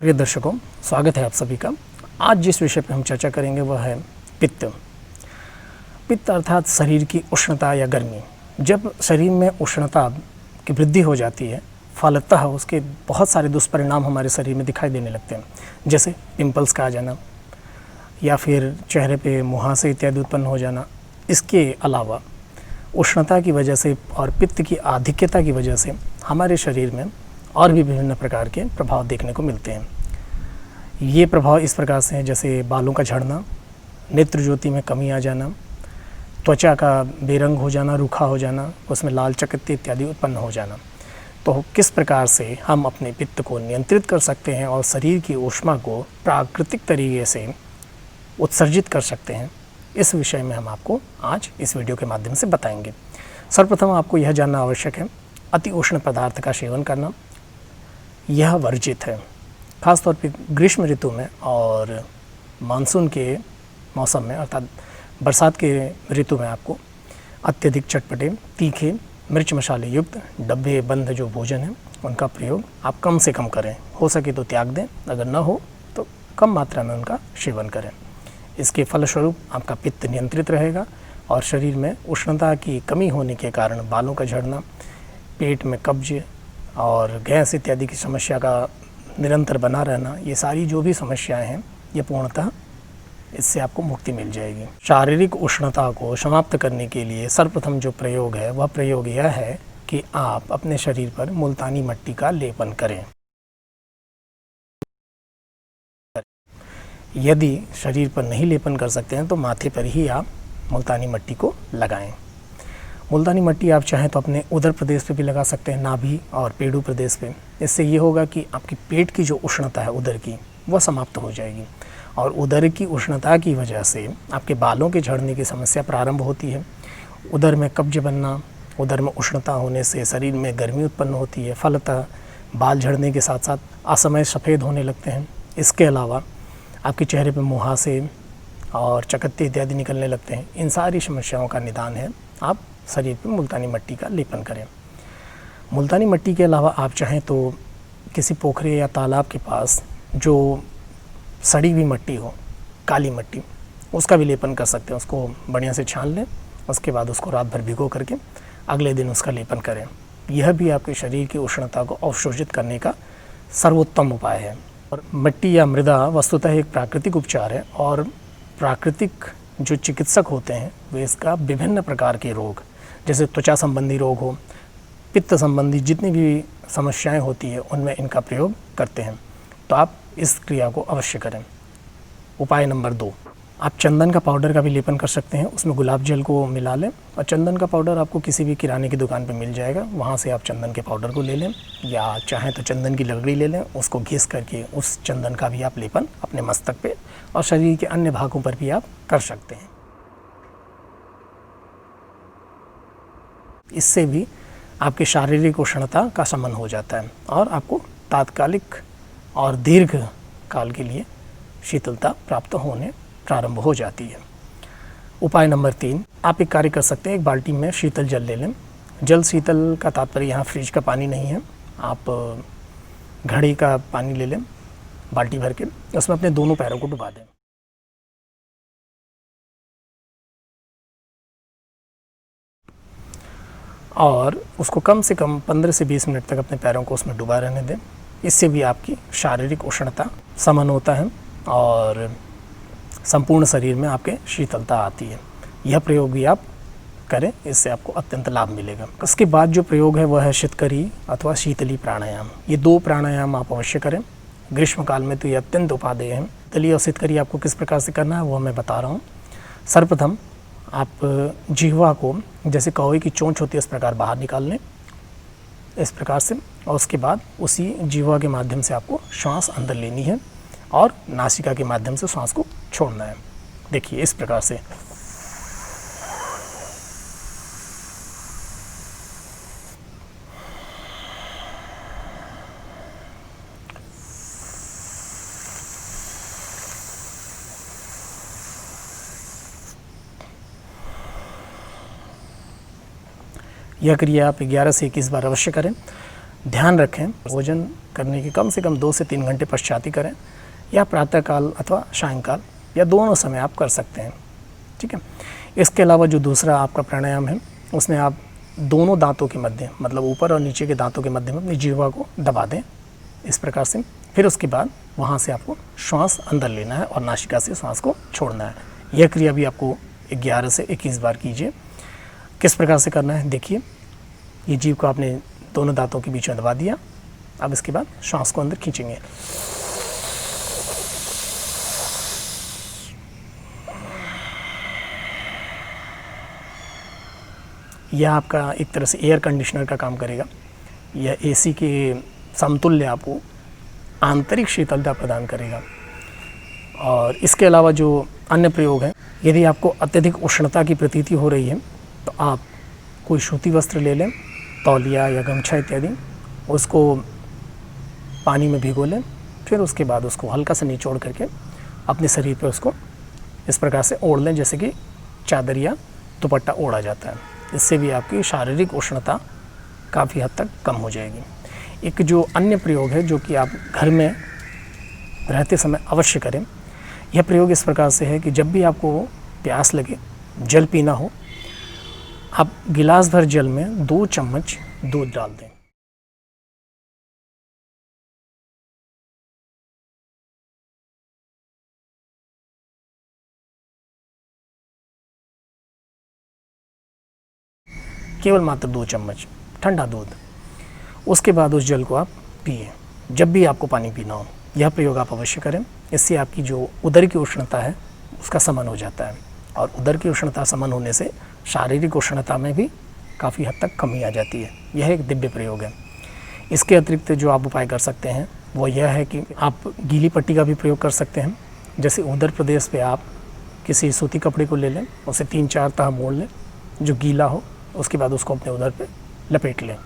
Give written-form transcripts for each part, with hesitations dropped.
प्रिय दर्शकों, स्वागत है आप सभी का। आज जिस विषय पर हम चर्चा करेंगे वह है पित्त। पित्त अर्थात शरीर की उष्णता या गर्मी। जब शरीर में उष्णता की वृद्धि हो जाती है, फलतः उसके बहुत सारे दुष्परिणाम हमारे शरीर में दिखाई देने लगते हैं, जैसे पिंपल्स का आ जाना या फिर चेहरे पे मुहासे इत्यादि उत्पन्न हो जाना। इसके अलावा उष्णता की वजह से और पित्त की आधिक्यता की वजह से हमारे शरीर में और भी विभिन्न प्रकार के प्रभाव देखने को मिलते हैं। ये प्रभाव इस प्रकार से हैं, जैसे बालों का झड़ना, नेत्र ज्योति में कमी आ जाना, त्वचा का बेरंग हो जाना, रूखा हो जाना, उसमें लाल चकत्ते इत्यादि उत्पन्न हो जाना। तो किस प्रकार से हम अपने पित्त को नियंत्रित कर सकते हैं और शरीर की ऊष्मा को प्राकृतिक तरीके से उत्सर्जित कर सकते हैं, इस विषय में हम आपको आज इस वीडियो के माध्यम से बताएंगे। सर्वप्रथम आपको यह जानना आवश्यक है, अति उष्ण पदार्थ का सेवन करना यह वर्जित है। खासतौर पर ग्रीष्म ऋतु में और मानसून के मौसम में अर्थात बरसात के ऋतु में आपको अत्यधिक चटपटे, तीखे, मिर्च मसाले युक्त डब्बे बंद जो भोजन है उनका प्रयोग आप कम से कम करें। हो सके तो त्याग दें, अगर न हो तो कम मात्रा में उनका सेवन करें। इसके फलस्वरूप आपका पित्त नियंत्रित रहेगा और शरीर में उष्णता की कमी होने के कारण बालों का झड़ना, पेट में कब्ज और गैस इत्यादि की समस्या का निरंतर बना रहना, ये सारी जो भी समस्याएं हैं ये पूर्णतः इससे आपको मुक्ति मिल जाएगी। शारीरिक उष्णता को समाप्त करने के लिए सर्वप्रथम जो प्रयोग है वह प्रयोग यह है कि आप अपने शरीर पर मुल्तानी मिट्टी का लेपन करें। यदि शरीर पर नहीं लेपन कर सकते हैं तो माथे पर ही आप मुल्तानी मिट्टी को लगाएं। मुल्तानी मिट्टी आप चाहें तो अपने उदर प्रदेश पे भी लगा सकते हैं, नाभि और पेड़ू प्रदेश पे। इससे ये होगा कि आपकी पेट की जो उष्णता है उदर की, वह समाप्त हो जाएगी और उदर की उष्णता की वजह से आपके बालों के झड़ने की समस्या प्रारंभ होती है। उदर में कब्ज बनना, उदर में उष्णता होने से शरीर में गर्मी उत्पन्न होती है, फलतः बाल झड़ने के साथ साथ असमय सफ़ेद होने लगते हैं। इसके अलावा आपके चेहरे पर मुहासे और चकत्ते इत्यादि निकलने लगते हैं। इन सारी समस्याओं का निदान है आप शरीर पर मुल्तानी मिट्टी का लेपन करें। मुल्तानी मिट्टी के अलावा आप चाहें तो किसी पोखरे या तालाब के पास जो सड़ी हुई मिट्टी हो, काली मिट्टी, उसका भी लेपन कर सकते हैं। उसको बढ़िया से छान लें, उसके बाद उसको रात भर भिगो करके अगले दिन उसका लेपन करें। यह भी आपके शरीर की उष्णता को अवशोषित करने का सर्वोत्तम उपाय है। और मिट्टी या मृदा वस्तुतः एक प्राकृतिक उपचार है और प्राकृतिक जो चिकित्सक होते हैं वे इसका विभिन्न प्रकार के रोग, जैसे त्वचा संबंधी रोग हो, पित्त संबंधी जितनी भी समस्याएं होती है उनमें इनका प्रयोग करते हैं। तो आप इस क्रिया को अवश्य करें। उपाय नंबर 2, आप चंदन का पाउडर का भी लेपन कर सकते हैं। उसमें गुलाब जल को मिला लें और चंदन का पाउडर आपको किसी भी किराने की दुकान पर मिल जाएगा, वहाँ से आप चंदन के पाउडर को ले लें या चाहें तो चंदन की लकड़ी ले लें, उसको घिस करके उस चंदन का भी आप लेपन अपने मस्तक पे और शरीर के अन्य भागों पर भी आप कर सकते हैं। इससे भी आपकी शारीरिक उष्णता का शमन हो जाता है और आपको तात्कालिक और दीर्घ काल के लिए शीतलता प्राप्त होने प्रारंभ हो जाती है। उपाय नंबर 3, आप एक कार्य कर सकते हैं, एक बाल्टी में शीतल जल ले लें। जल शीतल का तात्पर्य यहाँ फ्रिज का पानी नहीं है, आप घड़े का पानी ले लें बाल्टी भर के, उसमें अपने दोनों पैरों को डुबा दें। और उसको कम से कम 15 से 20 मिनट तक अपने पैरों को उसमें डुबा रहने दें। इससे भी आपकी शारीरिक उष्णता शमन होता है और संपूर्ण शरीर में आपके शीतलता आती है। यह प्रयोग भी आप करें, इससे आपको अत्यंत लाभ मिलेगा। उसके बाद जो प्रयोग है वह है शीतकरी अथवा शीतली प्राणायाम। ये 2 प्राणायाम आप अवश्य करें। ग्रीष्म काल में तो ये अत्यंत उपादेय हैं। शीतली और शीतकरी आपको किस प्रकार से करना है वो मैं बता रहा हूँ। सर्वप्रथम आप जिह्वा को, जैसे कौवे की चोंच होती है, इस प्रकार बाहर निकाल लें, इस प्रकार से, और उसके बाद उसी जिह्वा के माध्यम से आपको श्वास अंदर लेनी है और नासिका के माध्यम से श्वास को छोड़ना है। देखिए इस प्रकार से। यह क्रिया आप 11 से 21 बार अवश्य करें। ध्यान रखें, भोजन करने के कम से कम 2 से 3 घंटे पश्चात ही करें, या प्रातःकाल अथवा सायंकाल, या दोनों समय आप कर सकते हैं। ठीक है। इसके अलावा जो दूसरा आपका प्राणायाम है, उसमें आप दोनों दांतों के मध्य, मतलब ऊपर और नीचे के दांतों के मध्य में अपनी जिह्वा को दबा दें इस प्रकार से। फिर उसके बाद वहाँ से आपको श्वास अंदर लेना है और नासिका से श्वास को छोड़ना है। यह क्रिया भी आपको 11 से 21 बार कीजिए। किस प्रकार से करना है देखिए, ये जीभ को आपने दोनों दांतों के बीच में दबा दिया। अब इसके बाद श्वास को अंदर खींचेंगे। यह आपका एक तरह से एयर कंडीशनर का काम करेगा। यह एसी के समतुल्य आपको आंतरिक शीतलता प्रदान करेगा। और इसके अलावा जो अन्य प्रयोग हैं, यदि आपको अत्यधिक उष्णता की प्रतीति हो रही है तो आप कोई सूती वस्त्र ले लें, तौलिया या गमछा इत्यादि, उसको पानी में भिगो लें। फिर उसके बाद उसको हल्का सा निचोड़ करके अपने शरीर पर उसको इस प्रकार से ओढ़ लें, जैसे कि चादर या दुपट्टा ओढ़ा जाता है। इससे भी आपकी शारीरिक उष्णता काफ़ी हद तक कम हो जाएगी। एक जो अन्य प्रयोग है जो कि आप घर में रहते समय अवश्य करें, यह प्रयोग इस प्रकार से है कि जब भी आपको प्यास लगे, जल पीना हो, आप गिलास भर जल में 2 चम्मच दूध डाल दें। केवल मात्र 2 चम्मच ठंडा दूध। उसके बाद उस जल को आप पिए जब भी आपको पानी पीना हो। यह प्रयोग आप अवश्य करें। इससे आपकी जो उदर की उष्णता है उसका शमन हो जाता है, और उदर की उष्णता शमन होने से शारीरिक उष्णता में भी काफ़ी हद तक कमी आ जाती है। यह एक दिव्य प्रयोग है। इसके अतिरिक्त जो आप उपाय कर सकते हैं वो यह है कि आप गीली पट्टी का भी प्रयोग कर सकते हैं। जैसे उदर प्रदेश पे आप किसी सूती कपड़े को ले लें, उसे 3-4 तह मोड़ लें जो गीला हो, उसके बाद उसको अपने उदर पे लपेट लें।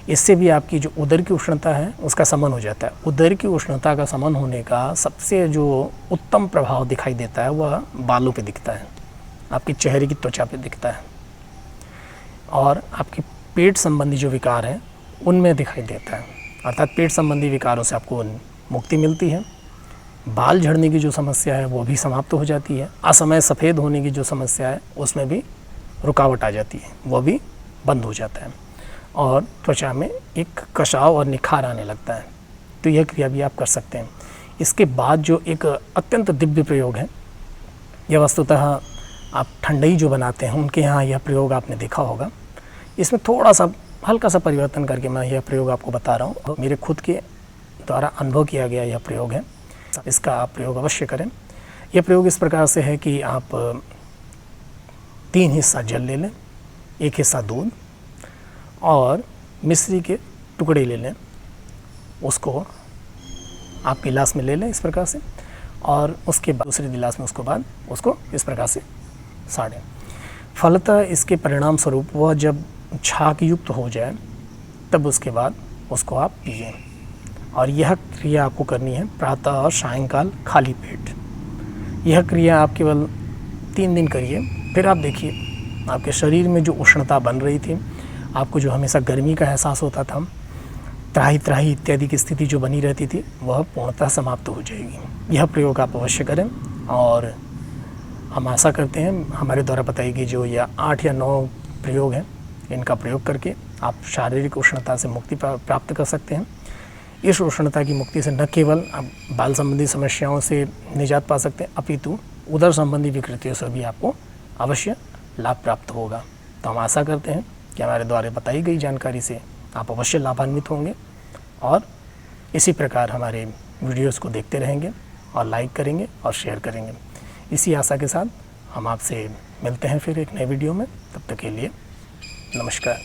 इससे भी आपकी जो उदर की उष्णता है उसका शमन हो जाता है। उदर की उष्णता का शमन होने का सबसे जो उत्तम प्रभाव दिखाई देता है वह बालों पे दिखता है, आपके चेहरे की त्वचा पे दिखता है, और आपके पेट संबंधी जो विकार हैं उनमें दिखाई देता है। अर्थात पेट संबंधी विकारों से आपको मुक्ति मिलती है। बाल झड़ने की जो समस्या है वो भी समाप्त हो जाती है। असमय सफ़ेद होने की जो समस्या है उसमें भी रुकावट आ जाती है, वो भी बंद हो जाता है, और त्वचा में एक कसाव और निखार आने लगता है। तो यह क्रिया भी आप कर सकते हैं। इसके बाद जो एक अत्यंत दिव्य प्रयोग है, यह वस्तुतः आप ठंडई जो बनाते हैं उनके यहाँ यह प्रयोग आपने देखा होगा। इसमें थोड़ा सा हल्का सा परिवर्तन करके मैं यह प्रयोग आपको बता रहा हूँ। मेरे खुद के द्वारा अनुभव किया गया यह प्रयोग है, इसका आप प्रयोग अवश्य करें। यह प्रयोग इस प्रकार से है कि आप 3 हिस्सा जल ले लें, 1 हिस्सा दूध, और मिश्री के टुकड़े ले लें। उसको आप गिलास में ले लें इस प्रकार से, और उसके बाद दूसरे गिलास में उसको इस प्रकार से साड़ें। फलतः इसके परिणाम स्वरूप वह जब छाक युक्त हो जाए तब उसके बाद उसको आप पिएं। और यह क्रिया आपको करनी है प्रातः और सायंकाल खाली पेट। यह क्रिया आप केवल 3 दिन करिए, फिर आप देखिए आपके शरीर में जो उष्णता बन रही थी, आपको जो हमेशा गर्मी का एहसास होता था, त्राही त्राही इत्यादि की स्थिति जो बनी रहती थी, वह पूर्णतः समाप्त हो जाएगी। यह प्रयोग आप अवश्य करें, और हम आशा करते हैं हमारे द्वारा बताई गई जो यह 8 या 9 प्रयोग हैं, इनका प्रयोग करके आप शारीरिक उष्णता से मुक्ति प्राप्त कर सकते हैं। इस उष्णता की मुक्ति से न केवल आप बाल संबंधी समस्याओं से निजात पा सकते हैं, अपितु उदर संबंधी विकृतियों से भी आपको अवश्य लाभ प्राप्त होगा। तो हम आशा करते हैं कि हमारे द्वारा बताई गई जानकारी से आप अवश्य लाभान्वित होंगे, और इसी प्रकार हमारे वीडियोस को देखते रहेंगे और लाइक करेंगे और शेयर करेंगे। इसी आशा के साथ हम आपसे मिलते हैं फिर एक नए वीडियो में। तब तक के लिए नमस्कार।